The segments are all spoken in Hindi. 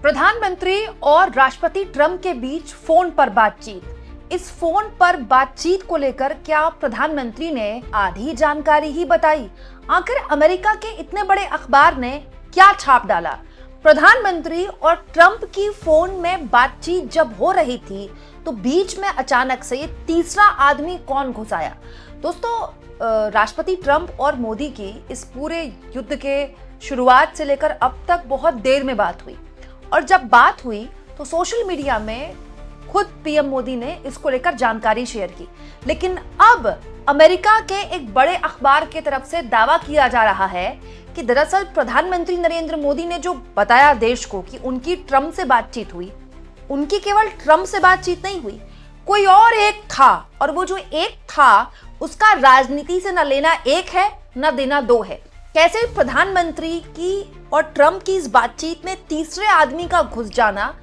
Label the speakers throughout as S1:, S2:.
S1: प्रधानमंत्री और राष्ट्रपति ट्रंप के बीच फोन पर बातचीत। इस फोन पर बातचीत को लेकर क्या प्रधानमंत्री ने आधी जानकारी ही बताई? आखिर अमेरिका के इतने बड़े अखबार ने क्या छाप डाला? प्रधानमंत्री और ट्रंप की फोन में बातचीत जब हो रही थी तो बीच में अचानक से ये तीसरा आदमी कौन घुस आया? दोस्तों, राष्ट्रपति ट्रंप और मोदी की इस पूरे युद्ध के शुरुआत से लेकर अब तक बहुत देर में बात हुई, और जब बात हुई तो सोशल मीडिया में खुद पीएम मोदी ने इसको लेकर जानकारी शेयर की। लेकिन अब अमेरिका के एक बड़े अखबार की तरफ से दावा किया जा रहा है कि दरअसल प्रधानमंत्री नरेंद्र मोदी ने जो बताया देश को कि उनकी ट्रंप से बातचीत हुई, उनकी केवल ट्रंप से बातचीत नहीं हुई, कोई और एक था, और वो जो एक था उसका राजनीति से न लेना एक है न देना दो है। कैसे प्रधानमंत्री की और ट्रंप की इस बातचीत में तीसरे आदमी का घुस जाना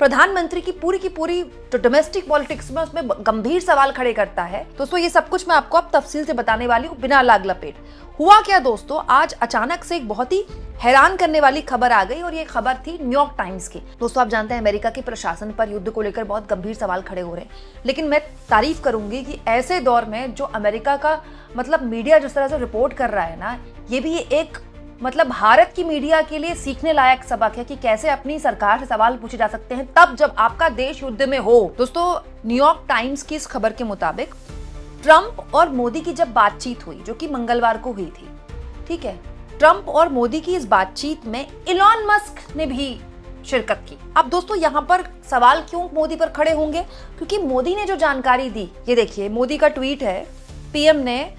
S1: प्रधानमंत्री की पूरी जो डोमेस्टिक पॉलिटिक्स में उसमें गंभीर सवाल खड़े करता है। दोस्तों, ये सब कुछ मैं आपको अब तफसील से बताने वाली हूँ बिना लाग लपेट। हुआ क्या दोस्तों, आज अचानक से एक बहुत ही हैरान करने वाली खबर आ गई, और ये खबर थी न्यूयॉर्क टाइम्स की। दोस्तों, आप जानते हैं अमेरिका के प्रशासन पर युद्ध को लेकर बहुत गंभीर सवाल खड़े हो रहे हैं, लेकिन मैं तारीफ करूंगी कि ऐसे दौर में जो अमेरिका का मीडिया जिस तरह से रिपोर्ट कर रहा है ना, ये भी एक भारत की मीडिया के लिए सीखने लायक सबक है कि कैसे अपनी सरकार से सवाल पूछे जा सकते हैं तब जब आपका देश युद्ध में हो। दोस्तों, न्यूयॉर्क टाइम्स की इस खबर के मुताबिक ट्रंप और मोदी की जब बातचीत हुई, जो कि मंगलवार को हुई थी, ठीक है, ट्रंप और मोदी की इस बातचीत में इलॉन मस्क ने भी शिरकत की। अब दोस्तों, यहाँ पर सवाल क्यों मोदी पर खड़े होंगे? क्योंकि मोदी ने जो जानकारी दी, ये देखिए, मोदी का ट्वीट है। पीएम ने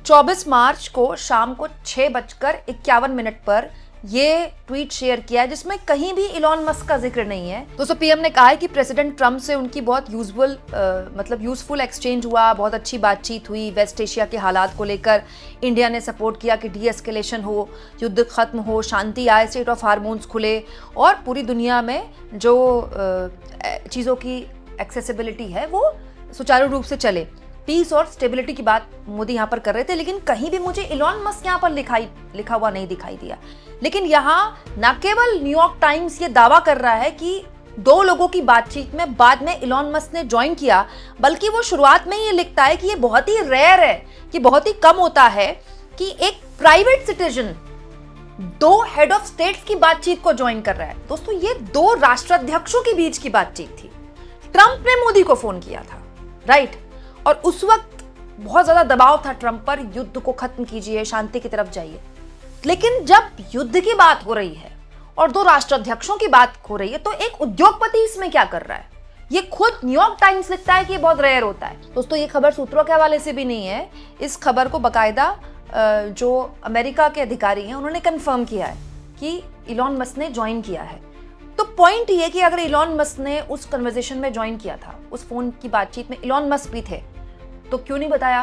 S1: 24 मार्च को शाम को 6:51 पर ये ट्वीट शेयर किया है, जिसमें कहीं भी इलॉन मस्क का जिक्र नहीं है। दोस्तों, पीएम ने कहा है कि प्रेसिडेंट ट्रंप से उनकी बहुत यूजफुल एक्सचेंज हुआ, बहुत अच्छी बातचीत हुई। वेस्ट एशिया के हालात को लेकर इंडिया ने सपोर्ट किया कि डीएस्केलेशन हो, युद्ध खत्म हो, शांति आए, स्टेट ऑफ हार्मोन्स खुले, और पूरी दुनिया में जो चीज़ों की एक्सेसिबिलिटी है वो सुचारू रूप से चले। पीस और स्टेबिलिटी की बात मोदी यहाँ पर कर रहे थे, लेकिन कहीं भी मुझे इलॉन मस्क यहाँ पर लिखा हुआ नहीं दिखाई दिया। लेकिन यहाँ न केवल न्यूयॉर्क टाइम्स ये दावा कर रहा है कि दो लोगों की बातचीत में बाद में इलॉन मस्क ने ज्वाइन किया, बल्कि वो शुरुआत में ये लिखता है कि ये बहुत ही रेयर है, कि बहुत ही कम होता है कि एक प्राइवेट सिटीजन दो हेड ऑफ स्टेट्स की बातचीत को ज्वाइन कर रहा है। दोस्तों, ये दो राष्ट्राध्यक्षों के बीच की बातचीत थी। ट्रंप ने मोदी को फोन किया था, राइट, और उस वक्त बहुत ज्यादा दबाव था ट्रंप पर, युद्ध को खत्म कीजिए, शांति की तरफ जाइए। लेकिन जब युद्ध की बात हो रही है और दो राष्ट्राध्यक्षों की बात हो रही है, तो एक उद्योगपति इसमें क्या कर रहा है? ये खुद न्यूयॉर्क टाइम्स लिखता है कि ये बहुत रेयर होता है। दोस्तों, ये खबर सूत्रों के हवाले से भी नहीं है, इस खबर को बकायदा जो अमेरिका के अधिकारी हैं उन्होंने कंफर्म किया है कि इलॉन मस्क ने ज्वाइन किया है। तो पॉइंट ये कि अगर इलॉन मस्क ने उस कन्वर्सेशन में ज्वाइन किया था, उस फोन की बातचीत में इलॉन मस्क भी थे, तो क्यों नहीं बताया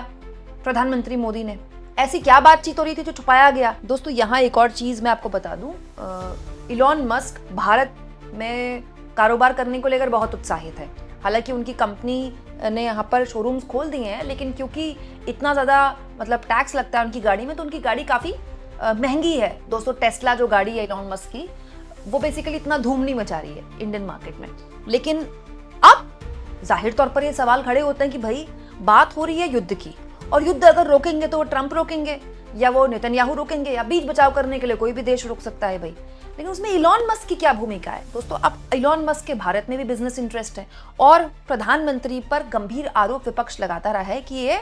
S1: प्रधानमंत्री मोदी ने? ऐसी क्या बातचीत हो रही थी जो छुपाया गया? दोस्तों, यहाँ एक और चीज मैं आपको बता दूं, इलॉन मस्क भारत में कारोबार करने को लेकर बहुत उत्साहित है। हालांकि उनकी कंपनी ने यहाँ पर शोरूम्स खोल दिए हैं, लेकिन क्योंकि इतना ज्यादा टैक्स लगता है उनकी गाड़ी में, तो उनकी गाड़ी काफी महंगी है। दोस्तों, टेस्ला जो गाड़ी है इलॉन मस्क की, वो बेसिकली इतना धूम नहीं मचा रही है इंडियन मार्केट में। लेकिन अब जाहिर तौर पर ये सवाल खड़े होते हैं कि भाई, बात हो रही है युद्ध की, और युद्ध अगर रोकेंगे तो वो ट्रंप रोकेंगे, या वो नेतन्याहू रोकेंगे, या बीच बचाव करने के लिए कोई भी देश रोक सकता है भाई। लेकिन उसमें इलॉन मस्क की क्या भूमिका है? दोस्तों, अब इलॉन मस्क के भारत में भी बिजनेस इंटरेस्ट है, और प्रधानमंत्री पर गंभीर आरोप विपक्ष लगाता रहा है कि ये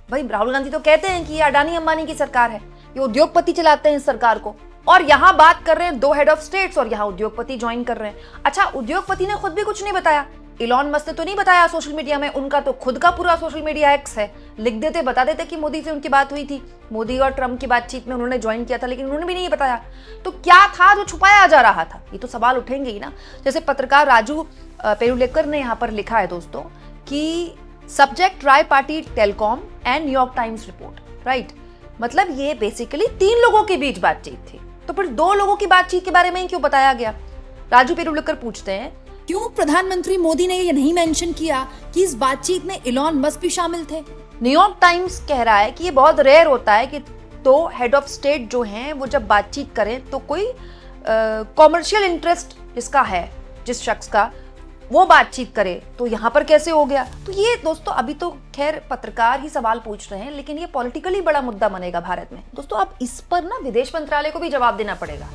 S1: भाई, राहुल गांधी तो कहते हैं कि ये अडानी अंबानी की सरकार है, ये उद्योगपति चलाते हैं इस सरकार को, और यहाँ बात कर रहे हैं दो हेड ऑफ स्टेट्स, और यहाँ उद्योगपति ज्वाइन कर रहे हैं। अच्छा, उद्योगपति ने खुद भी कुछ नहीं बताया, इलॉन मस्क ने तो नहीं बताया सोशल मीडिया में, उनका तो खुद का पूरा सोशल मीडिया एक्स है, लिख देते, बता देते कि मोदी से उनकी बात हुई थी, मोदी और ट्रंप की बातचीत में उन्होंने ज्वाइन किया था, लेकिन उन्होंने भी नहीं बताया। तो क्या था जो छुपाया जा रहा था? ये तो सवाल उठेंगे ही ना। जैसे पत्रकार राजू पेरुलेकर ने यहाँ पर लिखा है दोस्तों कि subject try party telecom and New York times report, right, मतलब ये बेसिकली 3 लोगों के बीच बातचीत थी, तो फिर 2 लोगों की बातचीत के बारे में क्यों बताया गया? राजू पेरुलेकर पूछते हैं, क्यों प्रधानमंत्री मोदी ने ये नहीं मेंशन किया कि इस बातचीत में इलॉन मस्क भी शामिल थे? न्यूयॉर्क टाइम्स कह रहा है कि ये बहुत रेयर होता है कि 2 हेड ऑफ स्टेट जो हैं वो जब बातचीत करें तो कोई कॉमर्शियल इंटरेस्ट जिसका है, जिस शख्स का, वो बातचीत करे, तो यहाँ पर कैसे हो गया? तो ये दोस्तों अभी तो खैर पत्रकार ही सवाल पूछ रहे हैं, लेकिन ये पॉलिटिकली बड़ा मुद्दा बनेगा भारत में। दोस्तों अब इस पर ना विदेश मंत्रालय को भी जवाब देना पड़ेगा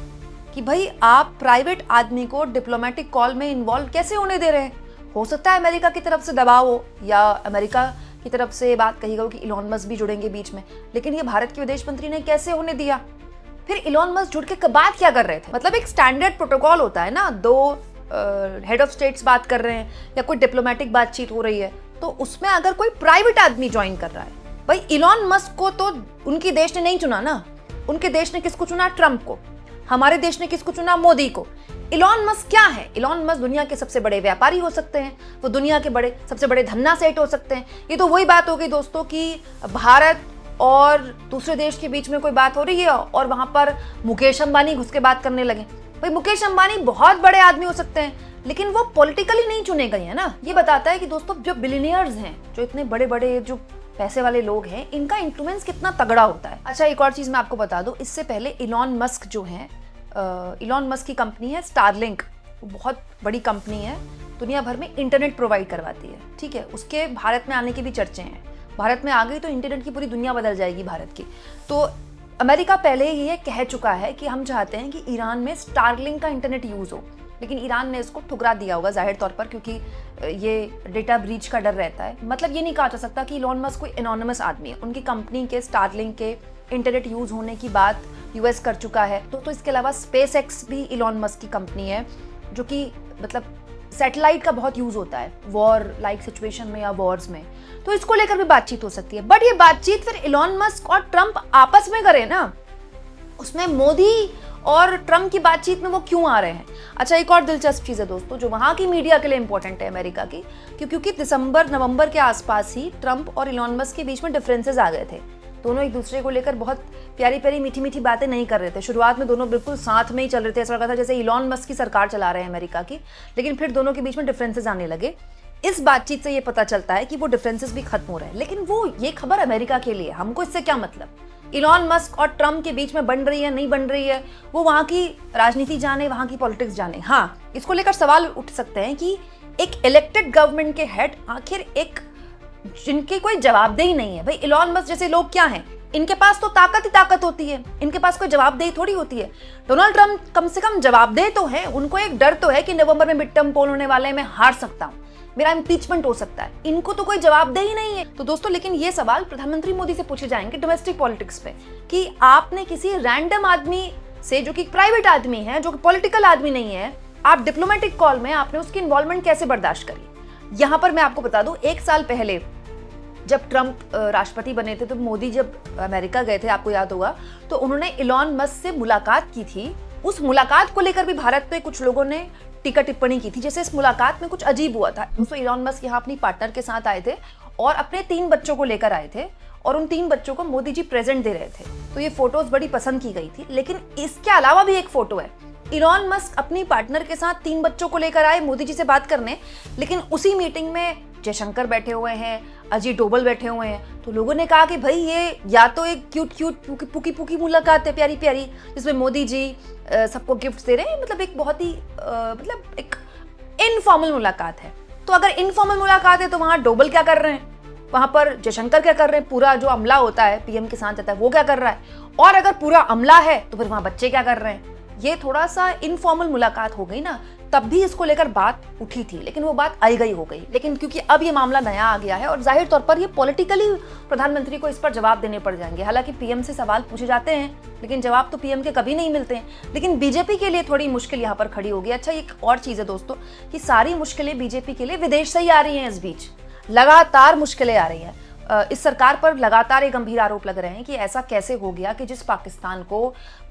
S1: कि भाई आप प्राइवेट आदमी को डिप्लोमेटिक कॉल में इन्वॉल्व कैसे होने दे रहे हैं। हो सकता है अमेरिका की तरफ से दबाव हो या अमेरिका की तरफ से बात कही गई कि इलॉन मस्क भी जुड़ेंगे बीच में, लेकिन ये भारत के विदेश मंत्री ने कैसे होने दिया? फिर इलॉन मस्क जुड़ के बाद क्या कर रहे थे? मतलब एक स्टैंडर्ड प्रोटोकॉल होता है ना, दो हेड ऑफ स्टेट्स बात कर रहे हैं या कोई डिप्लोमेटिक बातचीत हो रही है, तो उसमें अगर कोई प्राइवेट आदमी ज्वाइन कर रहा है, भाई इलॉन मस्क को तो उनके देश ने नहीं चुना ना। उनके देश ने किसको चुना? ट्रंप को। हमारे देश ने किसको चुना? मोदी को। इलॉन मस्क क्या है? इलॉन मस्क दुनिया के सबसे बड़े व्यापारी हो सकते हैं, वो दुनिया के सबसे बड़े धन्ना सेठ हो सकते हैं। ये तो वही बात हो गई दोस्तों कि भारत और दूसरे देश के बीच में कोई बात हो रही है और वहां पर मुकेश अंबानी घुस के बात करने लगे। भाई मुकेश अंबानी बहुत बड़े आदमी हो सकते हैं, लेकिन वो पॉलिटिकली नहीं चुने गए हैं ना। ये बताता है कि दोस्तों जो बिलियनियर्स हैं, जो इतने बड़े बड़े जो पैसे वाले लोग हैं, इनका इन्फ्लुएंस कितना तगड़ा होता है। अच्छा एक और चीज मैं आपको बता दूं, इससे पहले इलॉन मस्क जो है, इलॉन मस्क की कंपनी है स्टारलिंक, वो बहुत बड़ी कंपनी है, दुनिया भर में इंटरनेट प्रोवाइड करवाती है। ठीक है, उसके भारत में आने की भी चर्चे हैं। भारत में आ गई तो इंटरनेट की पूरी दुनिया बदल जाएगी भारत की। तो अमेरिका पहले ही ये कह चुका है कि हम चाहते हैं कि ईरान में स्टारलिंक का इंटरनेट यूज हो, लेकिन ईरान ने इसको ठुकरा दिया होगा जाहिर तौर पर, क्योंकि ये डेटा ब्रीच का डर रहता है। मतलब ये नहीं कहा जा सकता कि इलॉन मस्क कोई एनोनिमस आदमी है। उनकी कंपनी के स्टारलिंक के इंटरनेट यूज होने की बात यूएस कर चुका है। तो इसके अलावा स्पेस एक्स भी इलॉन मस्क की कंपनी है, जो कि मतलब सैटेलाइट का बहुत यूज होता है वॉर लाइक सिचुएशन में या वॉर्स में, तो इसको लेकर भी बातचीत हो सकती है। बट ये बातचीत फिर इलॉन मस्क और ट्रंप आपस में करे ना, उसमें मोदी और ट्रंप की बातचीत में वो क्यों आ रहे हैं? अच्छा एक और दिलचस्प चीज है दोस्तों, जो वहां की मीडिया के लिए इंपॉर्टेंट है अमेरिका की, क्योंकि दिसंबर नवंबर के आसपास ही ट्रंप और इलॉन मस्क के बीच में डिफरेंसेस आ गए थे। दोनों एक दूसरे को लेकर बहुत प्यारी प्यारी मीठी मीठी बातें नहीं कर रहे थे। शुरुआत में दोनों बिल्कुल साथ में ही चल रहे थे, ऐसा लगा था जैसे इलॉन मस्क की सरकार चला रहे हैं अमेरिका की, लेकिन फिर दोनों के बीच में डिफरेंसेस आने लगे। इस बातचीत से ये पता चलता है कि वो डिफरेंसेस भी खत्म हो रहे हैं। लेकिन वो ये खबर अमेरिका के लिए, हमको इससे क्या मतलब? इलॉन मस्क और ट्रंप के बीच में बन रही है नहीं बन रही है, वो वहां की राजनीति जाने, वहां की पॉलिटिक्स जाने। हाँ, इसको लेकर सवाल उठ सकते हैं कि एक इलेक्टेड गवर्नमेंट के हेड आखिर एक जिनकी कोई जवाबदेही नहीं है। भाई इलॉन मस्क जैसे लोग क्या हैं, इनके पास तो ताकत ही ताकत होती है, इनके पास कोई जवाबदेही थोड़ी होती है। डोनाल्ड ट्रंप कम से कम जवाबदेह तो है, उनको एक डर तो है कि नवंबर में मिड टर्म पोल होने वाले हैं, मैं हार सकता हूं, मेरा इम्पीचमेंट हो सकता है। इनको तो कोई जवाबदेही नहीं है। तो दोस्तों लेकिन ये सवाल प्रधानमंत्री मोदी से पूछे जाएंगे डोमेस्टिक पॉलिटिक्स पे, कि आपने किसी रैंडम आदमी से, जो कि प्राइवेट आदमी है, जो कि पॉलिटिकल आदमी नहीं है, आप डिप्लोमेटिक कॉल में आपने उसकी इन्वॉल्वमेंट कैसे बर्दाश्त करी? यहां पर मैं आपको बता दूं, एक साल पहले जब ट्रंप राष्ट्रपति बने थे, तो मोदी जब अमेरिका गए थे, आपको याद होगा, तो उन्होंने इलॉन मस्क से मुलाकात की थी। उस मुलाकात को लेकर भी भारत में कुछ लोगों ने टीका टिप्पणी की थी, जैसे इस मुलाकात में कुछ अजीब हुआ था। दोस्तों इलॉन मस्क यहाँ अपनी पार्टनर के साथ आए थे और अपने 3 बच्चों को लेकर आए थे, और उन 3 बच्चों को मोदी जी प्रेजेंट दे रहे थे। तो ये फोटोज बड़ी पसंद की गई थी। लेकिन इसके अलावा भी एक फोटो है, इलॉन मस्क अपनी पार्टनर के साथ 3 बच्चों को लेकर आए मोदी जी से बात करने, लेकिन उसी मीटिंग में जयशंकर बैठे हुए हैं, अजीत डोभाल बैठे हुए हैं। तो लोगों ने कहा कि भाई ये या तो एक क्यूट पुकी पुकी मुलाकात है, प्यारी प्यारी, जिसमें मोदी जी सबको गिफ्ट दे रहे हैं, मतलब एक बहुत ही मतलब एक इनफॉर्मल मुलाकात है। तो अगर इनफॉर्मल मुलाकात है तो वहां डोभाल क्या कर रहे हैं, वहां पर जयशंकर क्या कर रहे हैं, पूरा जो अमला होता है पीएम के साथ जाता है वो क्या कर रहा है, और अगर पूरा अमला है तो फिर वहां बच्चे क्या कर रहे हैं? ये थोड़ा सा इनफॉर्मल मुलाकात हो गई ना। तब भी इसको लेकर बात उठी थी, लेकिन वो बात आई गई हो गई। लेकिन क्योंकि अब ये मामला नया आ गया है और जाहिर तौर पर ये पॉलिटिकली प्रधानमंत्री को इस पर जवाब देने पड़ जाएंगे। हालांकि पीएम से सवाल पूछे जाते हैं, लेकिन जवाब तो पीएम के कभी नहीं मिलते हैं। लेकिन बीजेपी के लिए थोड़ी मुश्किल यहाँ पर खड़ी होगी। अच्छा एक और चीज है दोस्तों, कि सारी मुश्किलें बीजेपी के लिए विदेश से ही आ रही हैं। इस बीच लगातार मुश्किलें आ रही हैं। इस सरकार पर लगातार एक गंभीर आरोप लग रहे हैं कि ऐसा कैसे हो गया कि जिस पाकिस्तान को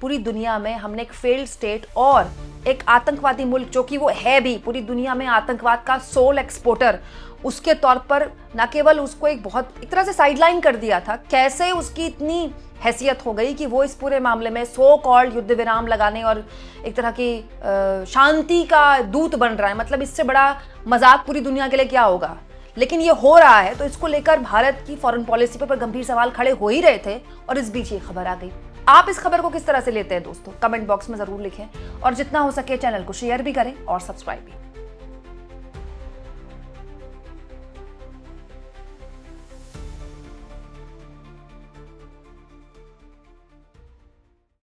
S1: पूरी दुनिया में हमने एक फेल्ड स्टेट और एक आतंकवादी मुल्क, जो कि वो है भी पूरी दुनिया में आतंकवाद का सोल एक्सपोर्टर, उसके तौर पर न केवल उसको एक तरह से साइडलाइन कर दिया था, कैसे उसकी इतनी हैसियत हो गई कि वो इस पूरे मामले में सो कॉल्ड युद्ध विराम लगाने और एक तरह की शांति का दूत बन रहा है। मतलब इससे बड़ा मजाक पूरी दुनिया के लिए क्या होगा। लेकिन ये हो रहा है, तो इसको लेकर भारत की फॉरेन पॉलिसी पर गंभीर सवाल खड़े हो ही रहे थे, और इस बीच ये खबर आ गई। आप इस खबर को किस तरह से लेते हैं दोस्तों, कमेंट बॉक्स में जरूर लिखें और जितना हो सके चैनल को शेयर भी करें और सब्सक्राइब भी।